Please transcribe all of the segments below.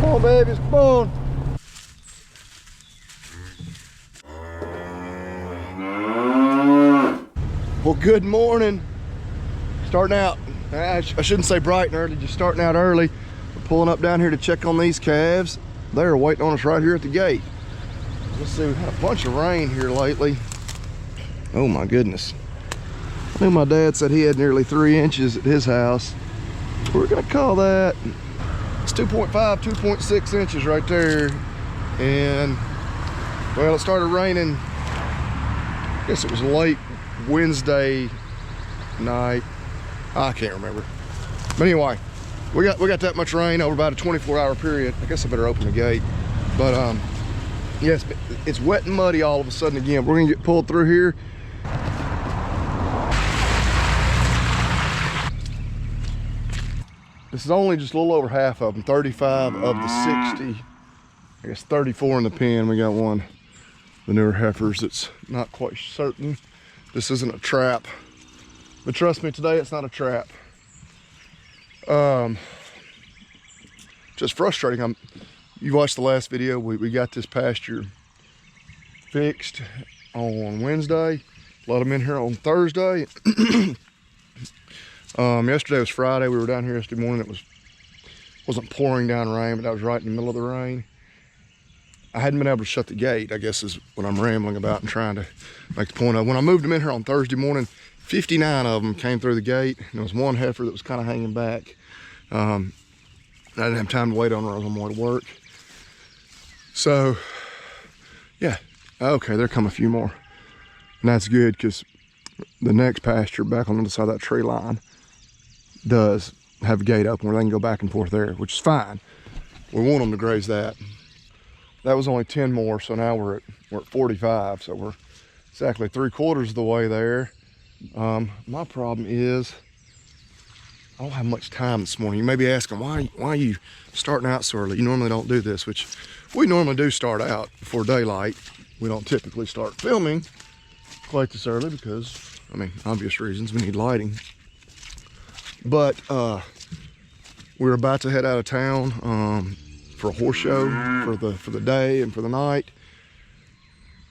Come on, babies, come on. Well, good morning. Starting out, I shouldn't say bright and early, just starting out early. We're pulling up down here to check on these calves. They're waiting on us right here at the gate. Let's see, we've had a bunch of rain here lately. Oh my goodness. I know my dad said he had nearly 3 inches at his house. We're gonna call that, it's 2.5, 2.6 inches right there. And well, it started raining, I guess it was late Wednesday night. I can't remember. But anyway, we got that much rain over about a 24-hour period. I guess I better open the gate. But yes, it's wet and muddy all of a sudden again. We're gonna get pulled through here. This is only just a little over half of them, 35 of the 60. I guess 34 in the pen. We got one, the newer heifers, that's not quite certain. This isn't a trap, but trust me, today it's not a trap. Just frustrating. You watched the last video. We got this pasture fixed on Wednesday. Let them in here on Thursday. Yesterday was Friday. We were down here yesterday morning. It wasn't pouring down rain, but I was right in the middle of the rain. I hadn't been able to shut the gate, I guess is what I'm rambling about and trying to make the point of. When I moved them in here on Thursday morning, 59 of them came through the gate. And there was one heifer that was kind of hanging back. I didn't have time to wait on her. I was on my way to work. So, yeah. Okay, there come a few more. And that's good because the next pasture back on the other side of that tree line does have a gate open where they can go back and forth there, which is fine. We want them to graze that. That was only 10 more, so now we're at 45, so we're exactly 3/4 of the way there. My problem is I don't have much time this morning. You may be asking, why are you starting out so early? You normally don't do this, which we normally do start out before daylight. We don't typically start filming quite this early because, I mean, obvious reasons, we need lighting. But we're about to head out of town for a horse show for the day and for the night.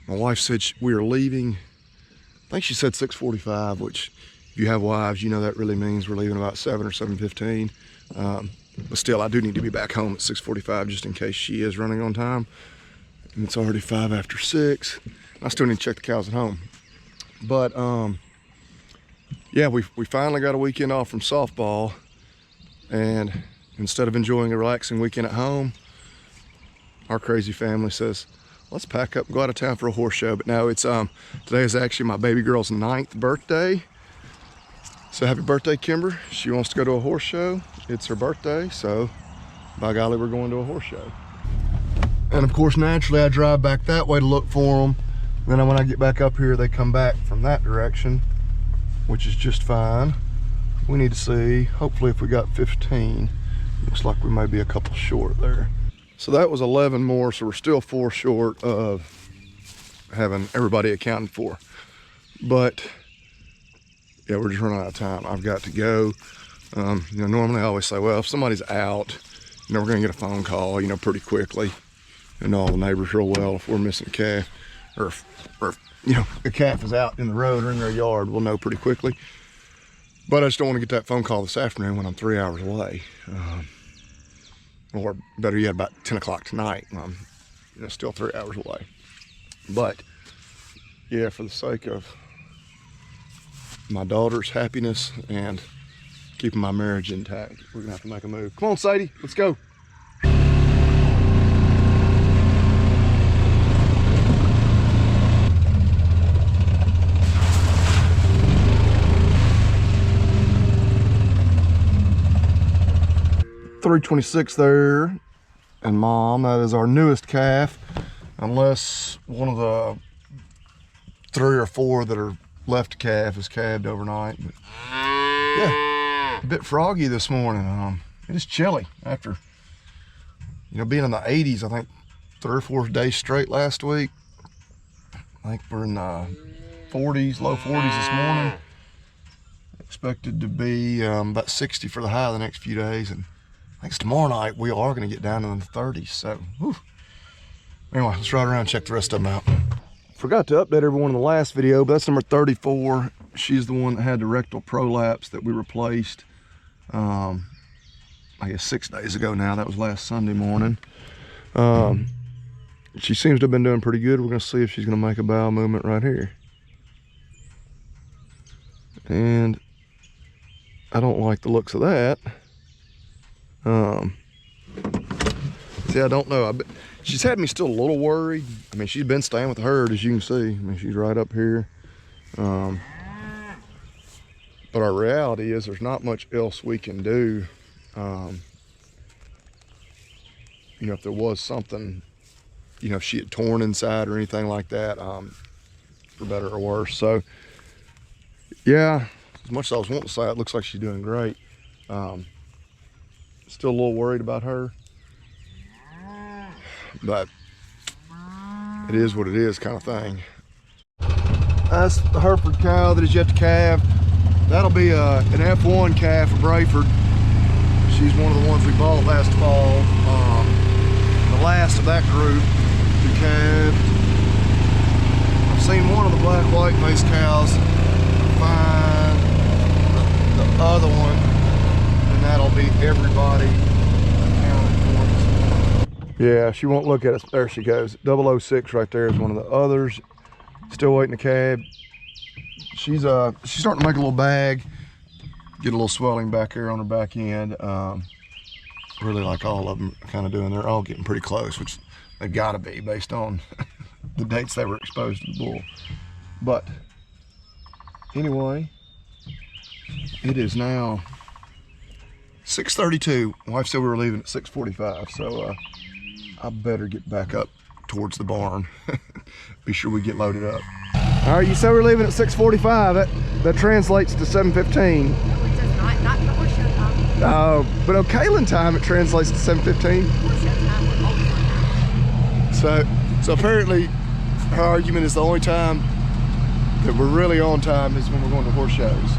My wife said we are leaving, I think she said 6:45, which if you have wives, you know that really means we're leaving about 7 or 7:15. But still, I do need to be back home at 6:45 just in case she is running on time. And it's already 5 after 6. I still need to check the cows at home. But yeah, we finally got a weekend off from softball, and instead of enjoying a relaxing weekend at home, our crazy family says, let's pack up and go out of town for a horse show. But no, it's today is actually my baby girl's 9th birthday. So happy birthday, Kimber. She wants to go to a horse show. It's her birthday, so by golly, we're going to a horse show. And of course, naturally, I drive back that way to look for them. Then when I get back up here, they come back from that direction, which is just fine. We need to see, hopefully if we got 15, looks like we may be a couple short there. So that was 11 more, so we're still 4 short of having everybody accounted for. But yeah, we're just running out of time. I've got to go. You know, normally I always say, well, if somebody's out, you know, we're gonna get a phone call, you know, pretty quickly. And know all the neighbors real well. If we're missing a calf, or you know, a calf is out in the road or in their yard, we'll know pretty quickly. But I just don't want to get that phone call this afternoon when I'm 3 hours away. Or better yet, about 10 o'clock tonight. I'm, you know, still 3 hours away. But yeah, for the sake of my daughter's happiness and keeping my marriage intact, we're gonna have to make a move. Come on, Sadie, let's go. $326 there, and Mom, that is our newest calf, unless one of the 3 or 4 that are left calf is calved overnight. But yeah, a bit froggy this morning. It is chilly after, you know, being in the 80s, I think 3 or 4 days straight last week. I think we're in the 40s, low 40s this morning. Expected to be about 60 for the high the next few days, and think tomorrow night we are going to get down in the 30s. So, whew. Anyway, let's ride around and check the rest of them out. Forgot to update everyone in the last video, but that's number 34. She's the one that had the rectal prolapse that we replaced, I guess 6 days ago now. That was last Sunday morning. She seems to have been doing pretty good. We're going to see if she's going to make a bowel movement right here. And I don't like the looks of that. See, I don't know. She's had me still a little worried. I mean, she's been staying with the herd, as you can see. I mean, she's right up here. But our reality is there's not much else we can do. You know, if there was something, you know, if she had torn inside or anything like that, for better or worse. So, yeah, as much as I was wanting to say, it looks like she's doing great. Still a little worried about her. But it is what it is, kind of thing. That's the Hereford cow that is yet to calve. That'll be an F1 calf of Brayford. She's one of the ones we bought last fall. The last of that group who calved. I've seen one of the black white faced cows. Find the other one, and that'll be everybody. Yeah, she won't look at us. There she goes. 006 right there is one of the others. Still waiting to calve. She's starting to make a little bag. Get a little swelling back here on her back end. Really like all of them kind of doing. They're all getting pretty close, which they've got to be based on the dates they were exposed to the bull. But anyway, it is now 6:32. My wife said we were leaving at 6:45, so I better get back up towards the barn. Be sure we get loaded up. All right, you said we're leaving at 6:45. That translates to 7:15. No, it does not for horseshoe time. But on Kaylin time, it translates to 7:15. Horseshoe time, we're always on time. So apparently, her argument is the only time that we're really on time is when we're going to horse shows.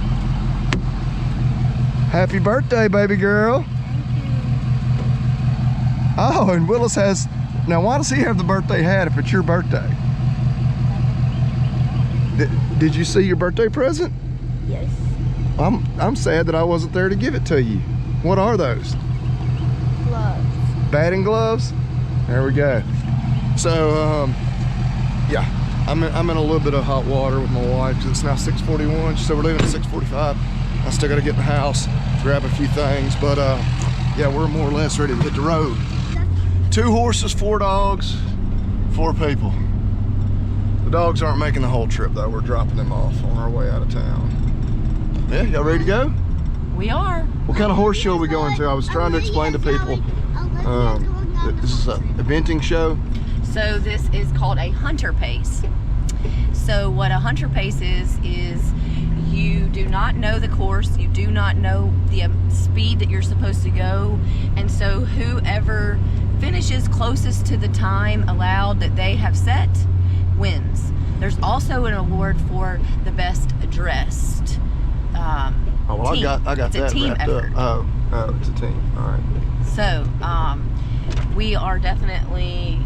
Happy birthday, baby girl. Thank you. Oh, and Willis has, now why does he have the birthday hat if it's your birthday? Did you see your birthday present? Yes. I'm sad that I wasn't there to give it to you. What are those? Gloves. Batting gloves? There we go. So, yeah, I'm in a little bit of hot water with my wife because it's now 6:41. She said we're leaving at 6:45. I still got to get in the house, grab a few things, but yeah, we're more or less ready to hit the road. 2 horses, 4 dogs, 4 people. The dogs aren't making the whole trip though. We're dropping them off on our way out of town. Yeah, y'all ready to go? We are. What kind of horse show are we going to? I was trying to explain to people. This is an eventing show. So this is called a hunter pace. So what a hunter pace is you do not know the course, you do not know the speed that you're supposed to go, and so whoever finishes closest to the time allowed that they have set wins. There's also an award for the best dressed Oh, well, team. I got it's that a team wrapped effort. up. Oh, it's a team. All right. So we are definitely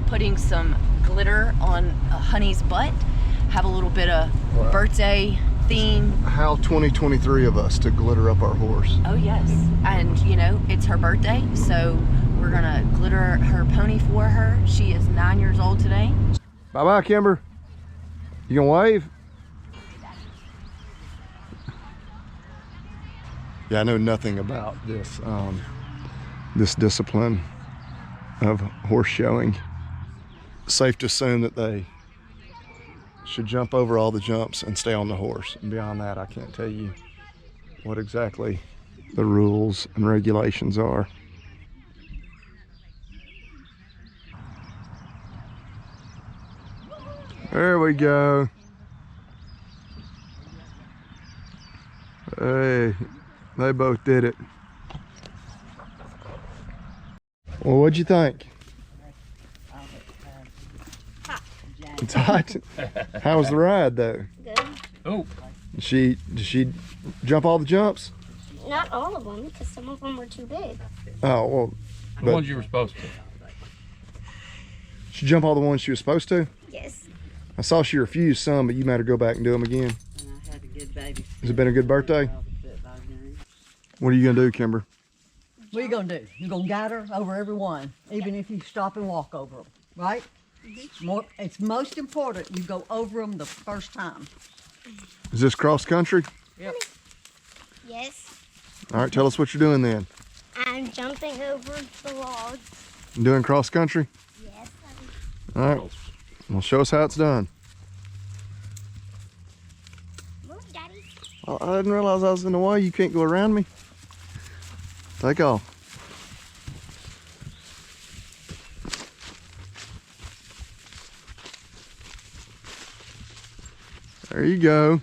putting some glitter on Honey's butt. Have a little bit of Wow. birthday theme. How 2023 of us to glitter up our horse. Oh yes, and you know it's her birthday, so we're gonna glitter her pony for her. She is 9 years old today. Bye bye, Kimber. You gonna wave? Yeah, I know nothing about this this discipline of horse showing. Safe to assume that they should jump over all the jumps and stay on the horse. And beyond that, I can't tell you what exactly the rules and regulations are. There we go. Hey, they both did it. Well, what'd you think? It's hot. How was the ride though? Good. Oh, Did she jump all the jumps? Not all of them, because some of them were too big. Oh, well. The ones you were supposed to. She jump all the ones she was supposed to? Yes. I saw she refused some, but you made her go back and do them again. And I had a good baby. Has it been a good birthday? What are you gonna do, Kimber? What are you gonna do? You're gonna guide her over every one, even if you stop and walk over them, right? It's most important you go over them the first time. Is this cross country? Yep. Yes. All right, tell us what you're doing then. I'm jumping over the logs. You doing cross country? Yes. All right. Well, show us how it's done. Move, Daddy. Oh, I didn't realize I was in the way. You can't go around me. Take off. There you go.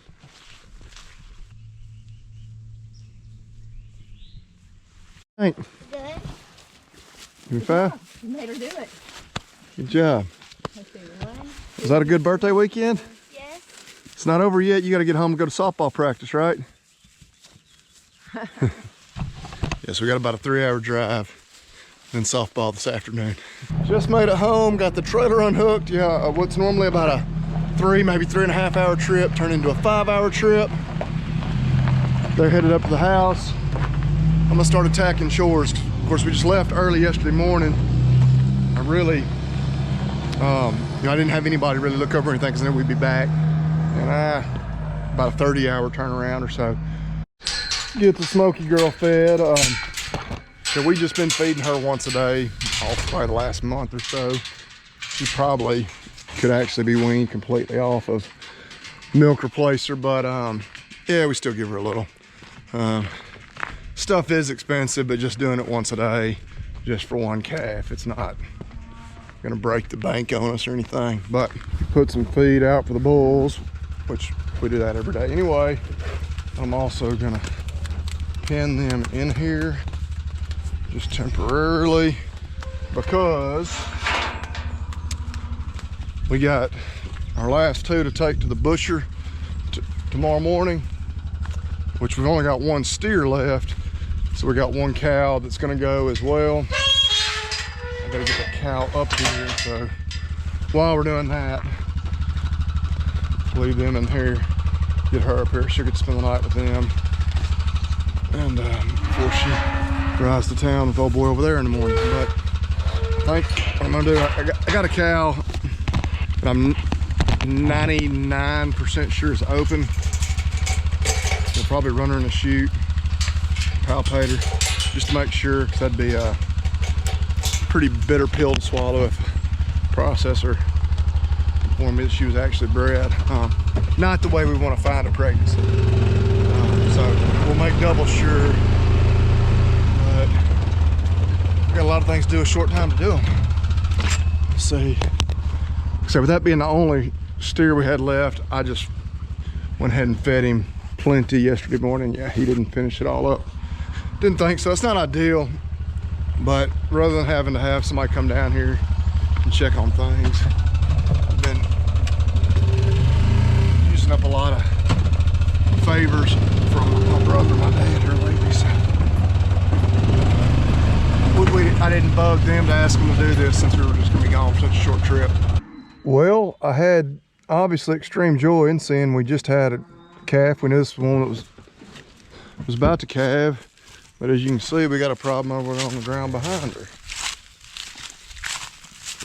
Hey, Good. give me five. You made her do it. Good job. Let's see, 1. Was that a good birthday weekend? Yes. It's not over yet. You got to get home and go to softball practice, right? Yes, we got about a 3-hour drive. Then softball this afternoon. Just made it home. Got the trailer unhooked. Yeah, what's normally about a 3, maybe 3.5 hour trip turned into a 5-hour trip. They're headed up to the house. I'm gonna start attacking chores. Of course, we just left early yesterday morning. I really, I didn't have anybody really look over anything because I knew we'd be back. And about a 30-hour turnaround or so. Get the Smoky girl fed. So we just been feeding her once a day, probably the last month or so. She probably could actually be weaned completely off of milk replacer, but yeah, we still give her a little. Stuff is expensive, but just doing it once a day, just for one calf, it's not gonna break the bank on us or anything. But put some feed out for the bulls, which we do that every day anyway. I'm also gonna pen them in here just temporarily because we got our last 2 to take to the butcher tomorrow morning, which we've only got 1 steer left. So we got 1 cow that's gonna go as well. I gotta get the cow up here. So while we're doing that, leave them in here, get her up here. She'll get to spend the night with them. And before she drives to town with old boy over there in the morning. But I think what I'm gonna do, I got a cow that I'm 99% sure is open. We'll probably run her in a chute, palpate her, just to make sure, because that'd be a pretty bitter pill to swallow if processor informed me that she was actually bred. Not the way we want to find a pregnancy. So we'll make double sure. But we got a lot of things to do, a short time to do them. Let's see. So with that being the only steer we had left, I just went ahead and fed him plenty yesterday morning. Yeah, he didn't finish it all up. Didn't think so. It's not ideal, but rather than having to have somebody come down here and check on things, I've been using up a lot of favors from my brother and my dad here lately. So I didn't bug them to ask them to do this since we were just gonna be gone for such a short trip. Well, I had obviously extreme joy in seeing we just had a calf. We knew this one that was about to calve, but as you can see, we got a problem over on the ground behind her.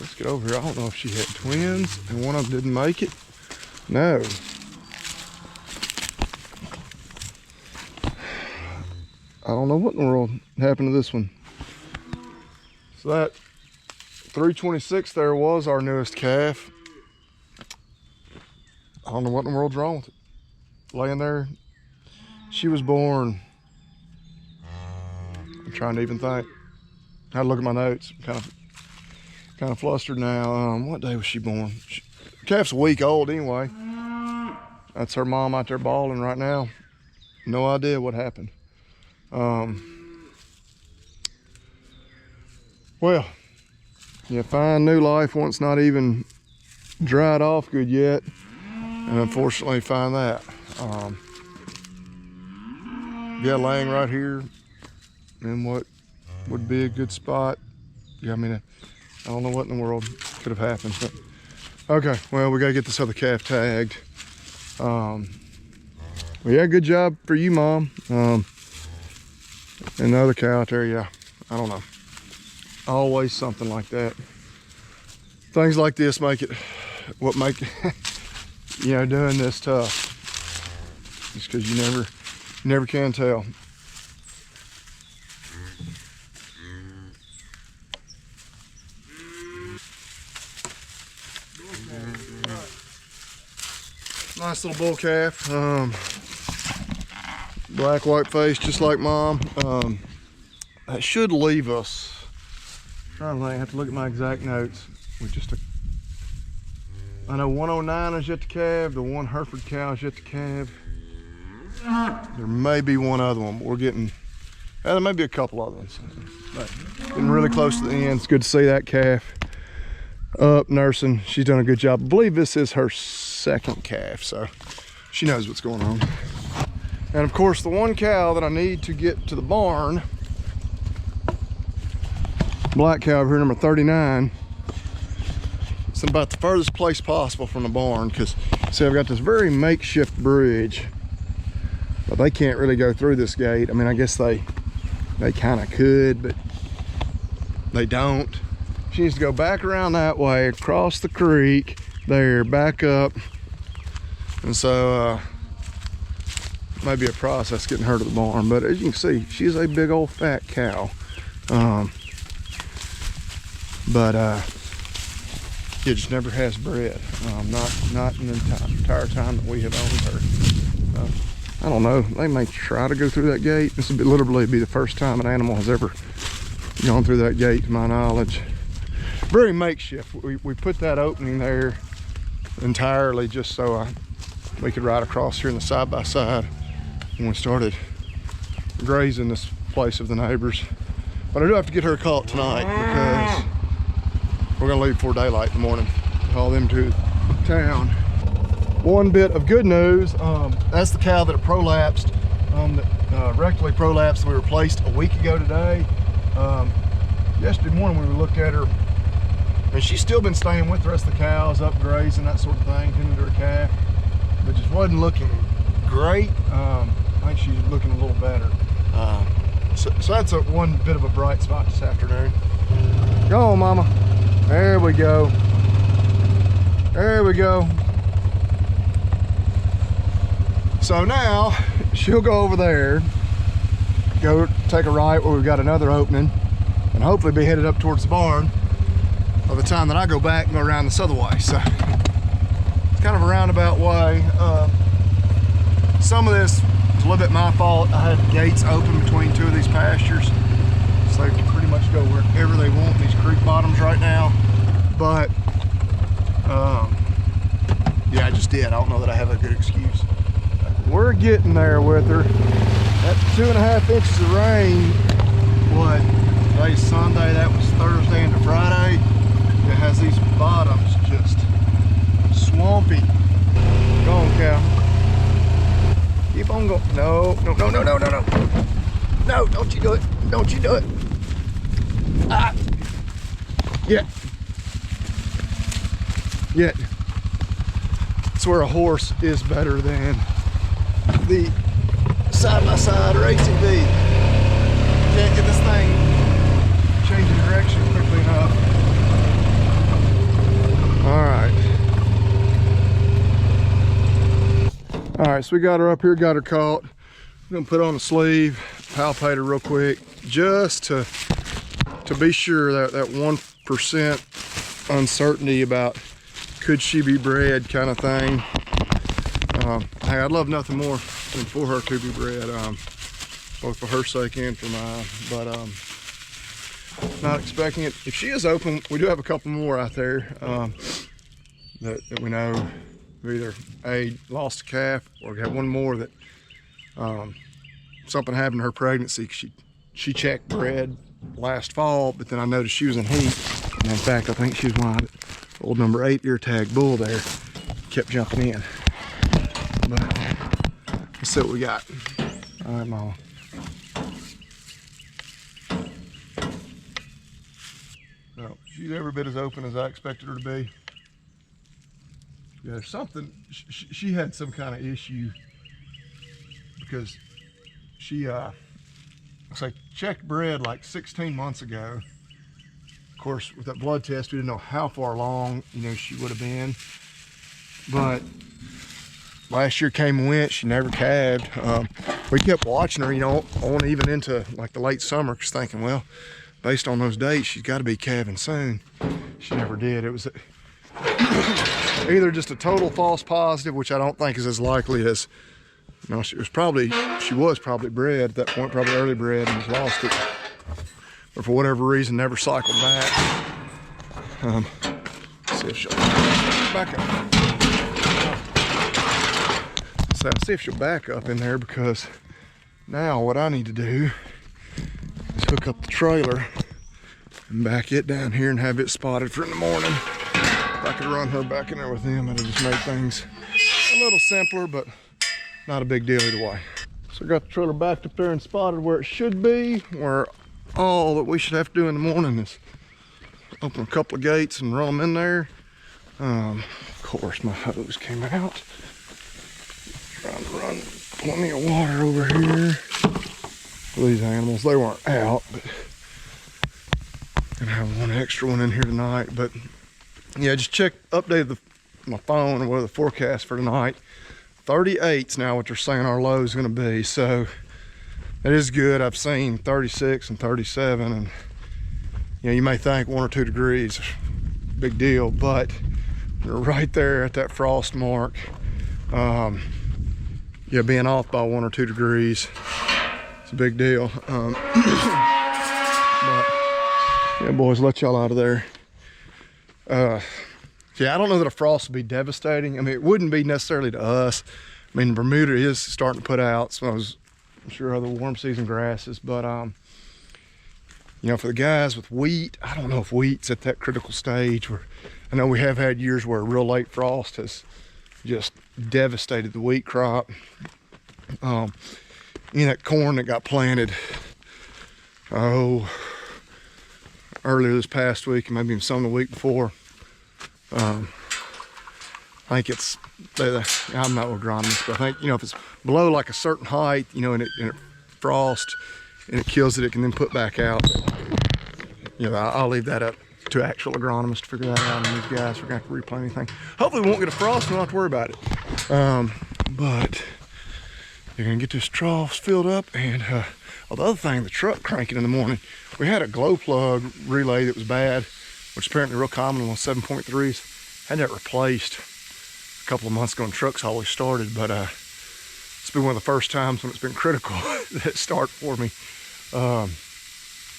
Let's get over here. I don't know if she had twins and one of them didn't make it. No. I don't know what in the world happened to this one. So that 326 there was our newest calf. I don't know what in the world's wrong with it. Laying there. She was born. I'm trying to even think. I had to look at my notes. Kind of flustered now. What day was she born? Calf's a week old anyway. That's her mom out there bawling right now. No idea what happened. Well, you find new life once not even dried off good yet, and unfortunately find that. yeah, laying right here in what would be a good spot. Yeah, I mean, I don't know what in the world could have happened, but okay, well, we gotta get this other calf tagged. Well, yeah, good job for you, Mom. And the other cow out there, yeah, I don't know. Always something like that. Things like this make you know, doing this tough. Just because you never can tell. Nice little bull calf. Black, white face, just like Mom. That should leave us. I'm trying to think, I have to look at my exact notes. With just I know 109 is yet to calve. The one Hereford cow is yet to calve. There may be one other one, but we're getting. There may be a couple other ones. But getting really close to the end. It's good to see that calf up nursing. She's done a good job. I believe this is her second calf, so she knows what's going on. And of course, the one cow that I need to get to the barn, black cow over here, number 39. It's about the furthest place possible from the barn because, see, I've got this very makeshift bridge, but they can't really go through this gate. I mean, I guess they kind of could, but they don't. She needs to go back around that way, across the creek, there, back up. And so, maybe a process getting her to the barn, but as you can see, she's a big old fat cow. It just never has bred. Not in the entire time that we have owned her. I don't know. They may try to go through that gate. This would literally be the first time an animal has ever gone through that gate, to my knowledge. Very makeshift. We put that opening there entirely just so we could ride across here in the side by side when we started grazing this place of the neighbors. But I do have to get her caught tonight because we're gonna leave before daylight in the morning, haul them to town. One bit of good news, that's the cow that prolapsed, that rectally prolapsed. We replaced a week ago today. Yesterday morning we looked at her, and she's still been staying with the rest of the cows, up grazing, that sort of thing, tending to her calf, but just wasn't looking great. I think she's looking a little better. So that's one bit of a bright spot this afternoon. Go on, Mama. There we go. There we go. So now she'll go over there, go take a right where we've got another opening, and hopefully be headed up towards the barn by the time that I go back and go around this other way. So it's kind of a roundabout way. Some of this is a little bit my fault. I had gates open between two of these pastures, so they can pretty much go wherever they want in these creek bottoms right now. But yeah, I just did. I don't know that I have a good excuse. We're getting there with her. That 2.5 inches of rain, what, today's Sunday, that was Thursday into Friday. It has these bottoms just swampy. Go on, cow. Keep on going. No, no, no, no, no, no, no. No, don't you do it. Don't you do it. Ah. Yeah. Yeah. It's where a horse is better than the side-by-side or ATV. Can't get this thing changing direction quickly enough. All right, so we got her up here, got her caught. I'm gonna put on a sleeve, palpate her real quick, just to be sure that 1% uncertainty about could she be bred kind of thing. Hey, I'd love nothing more than for her to be bred, both for her sake and for mine, but not expecting it. If she is open, we do have a couple more out there that we know either A, lost a calf, or got one more that something happened to her pregnancy. She checked bred last fall, but then I noticed she was in heat, and in fact I think she was one of the old number 8 ear tag bull there, kept jumping in. But let's see what we got. All right, Mama. No, she's every bit as open as I expected her to be. Yeah, there's something, she had some kind of issue because she, checked bred like 16 months ago. Of course, with that blood test, we didn't know how far along, she would have been. But last year came and went, she never calved. We kept watching her, on even into like the late summer, just thinking, well, based on those dates, she's got to be calving soon. She never did. It was either just a total false positive, which I don't think is as likely as, she was probably bred at that point, probably early bred, and just lost it. But for whatever reason, never cycled back. See if she'll back up. So I'll see if she'll back up in there, because now what I need to do is hook up the trailer and back it down here and have it spotted for in the morning. If I could run her back in there with them, it'll just make things a little simpler, but not a big deal either way. So I got the trailer backed up there and spotted where it should be, where all that we should have to do in the morning is open a couple of gates and run them in there. Of course, my hose came out. Trying to run plenty of water over here for these animals. They weren't out, but gonna have one extra one in here tonight. But yeah, just updated my phone or the forecast for tonight. 38's now what they're saying our low is going to be, so that is good. I've seen 36 and 37, and you may think 1 or 2 degrees, big deal, but they're right there at that frost mark. Being off by 1 or 2 degrees, it's a big deal. But yeah, boys, let y'all out of there. Yeah, I don't know that a frost would be devastating. I mean, it wouldn't be necessarily to us. I mean, Bermuda is starting to put out some of those, I'm sure, other warm season grasses. But, for the guys with wheat, I don't know if wheat's at that critical stage where, I know we have had years where a real late frost has just devastated the wheat crop. That corn that got planted, earlier this past week, and maybe even some of the week before, I think it's, I'm not agronomist, but I think, if it's below like a certain height, and it frost and it kills it, it can then put back out. I'll leave that up to actual agronomists to figure that out, and these guys are gonna have to replant anything. Hopefully we won't get a frost, we don't have to worry about it. But you're gonna get this troughs filled up, and the other thing, the truck cranking in the morning. We had a glow plug relay that was bad, which is apparently real common on 7.3s. Had that replaced a couple of months ago when trucks always started, but it's been one of the first times when it's been critical that it start for me.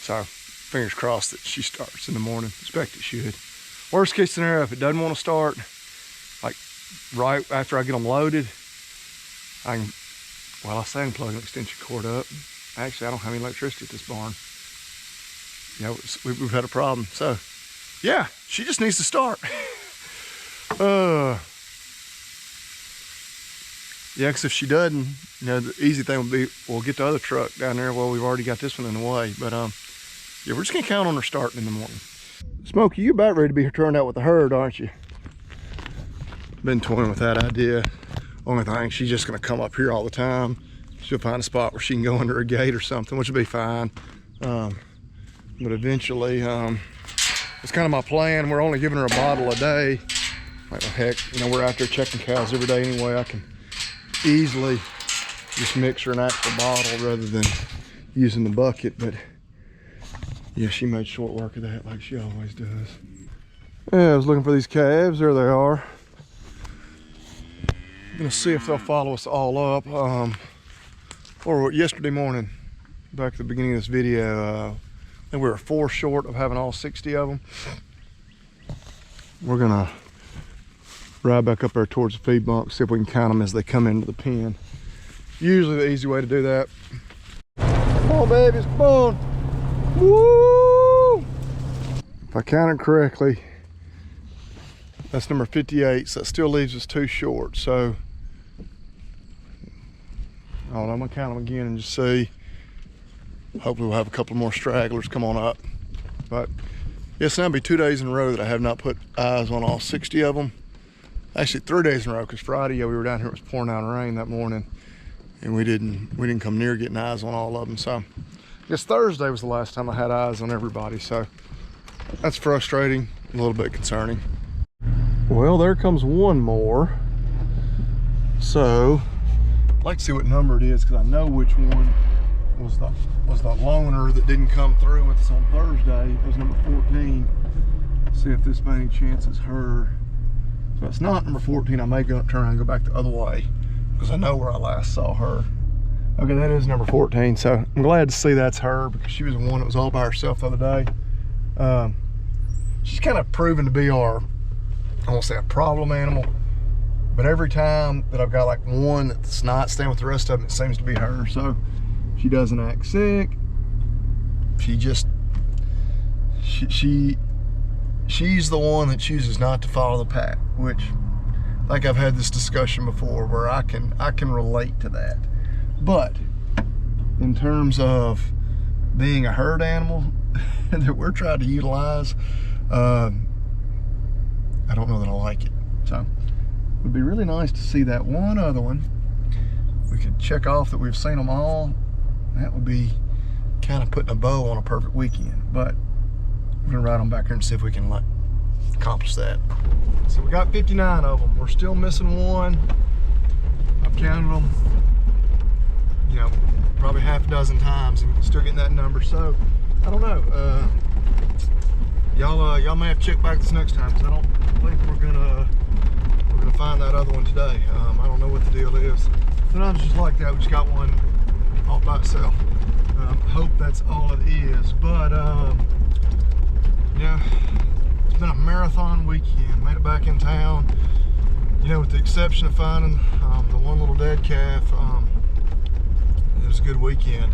So fingers crossed that she starts in the morning. Expect it should. Worst case scenario, if it doesn't want to start, like right after I get them loaded, I say I can plug an extension cord up. Actually, I don't have any electricity at this barn. We've had a problem. So yeah, she just needs to start. Yeah, because if she doesn't, the easy thing would be, we'll get the other truck down there. Well, we've already got this one in the way, but yeah, we're just gonna count on her starting in the morning. Smokey, you about ready to be turned out with the herd, aren't you? Been toying with that idea. Only thing, she's just gonna come up here all the time. She'll find a spot where she can go under a gate or something, which will be fine. But eventually, it's kind of my plan. We're only giving her a bottle a day. Like, well, heck, we're out there checking cows every day anyway. I can easily just mix her an actual bottle rather than using the bucket. But yeah, she made short work of that like she always does. Yeah, I was looking for these calves. There they are. I'm gonna see if they'll follow us all up. Or yesterday morning, back at the beginning of this video, I think we were 4 short of having all 60 of them. We're gonna ride back up there towards the feed bunk, see if we can count them as they come into the pen. Usually the easy way to do that. Come on, babies, come on. Woo! If I counted correctly, that's number 58, so that still leaves us 2 short. So, I'm gonna count them again and just see. Hopefully we'll have a couple more stragglers come on up. But Yes, that'll be 2 days in a row that I have not put eyes on all 60 of them. Actually 3 days in a row, because Friday, yeah, we were down here, it was pouring down rain that morning, and we didn't come near getting eyes on all of them. So I guess Thursday was the last time I had eyes on everybody, so that's frustrating, a little bit concerning. Well, there comes one more. So I'd like to see what number it is, because I know which one was the loner that didn't come through with us on Thursday. It was number 14. See if this by any chance is her. So it's not number 14. I may turn around and go back the other way, because I know where I last saw her. Okay, that is number 14. So I'm glad to see that's her, because she was the one that was all by herself the other day. She's kind of proven to be our, I won't say a problem animal, but every time that I've got like one that's not staying with the rest of them, it seems to be her. So she doesn't act sick. She's the one that chooses not to follow the pack, which I think I've had this discussion before where I can relate to that. But in terms of being a herd animal that we're trying to utilize, I don't know that I like it. So it would be really nice to see that one other one. We could check off that we've seen them all. That would be kind of putting a bow on a perfect weekend. But we're gonna ride on back here and see if we can like accomplish that. So we got 59 of them. We're still missing one. I've counted them, you know, probably half a dozen times and still getting that number. So I don't know. Y'all may have to check back this next time, because I don't think we're gonna find that other one today. I don't know what the deal is. Sometimes it's just like that. We just got one all by itself. Hope that's all it is. But yeah, it's been a marathon weekend. Made it back in town. You know, with the exception of finding the one little dead calf, it was a good weekend.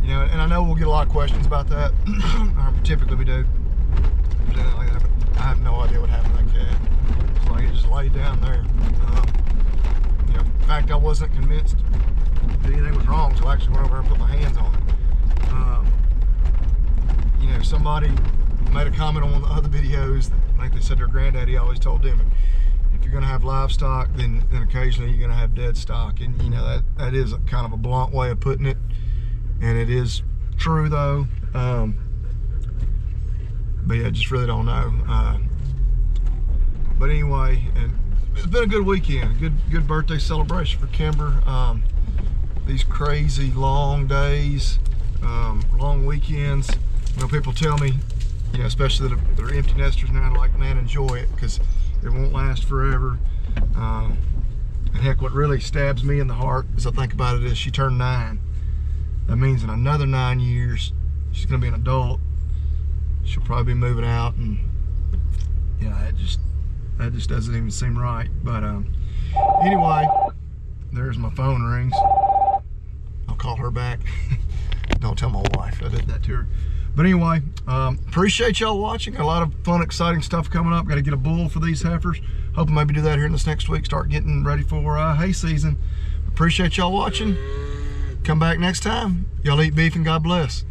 You know, and I know we'll get a lot of questions about that. Typically we do. Like that, but I have no idea what happened to that calf. It's like it just laid down there. You know, in fact, I wasn't convinced that anything was wrong until I actually went over and put my hands on it. You know, somebody made a comment on one of the other videos that, like they said, their granddaddy always told them, if you're going to have livestock, then occasionally you're going to have dead stock. And you know, that is a kind of a blunt way of putting it, and it is true though. But yeah, just really don't know. But anyway, and it's been a good weekend, good birthday celebration for Kimber. These crazy long days, long weekends. You know, people tell me, you know, especially that are empty nesters now, like, man, enjoy it, because it won't last forever. And heck, what really stabs me in the heart as I think about it is she turned 9. That means in another 9 years, she's gonna be an adult. She'll probably be moving out, and you know, that just doesn't even seem right. But anyway, there's my phone rings. I'll call her back. Don't tell my wife I did that to her. But anyway, appreciate y'all watching. Got a lot of fun, exciting stuff coming up. Got to get a bull for these heifers. Hoping maybe do that here in this next week. Start getting ready for hay season. Appreciate y'all watching. Come back next time. Y'all eat beef and God bless.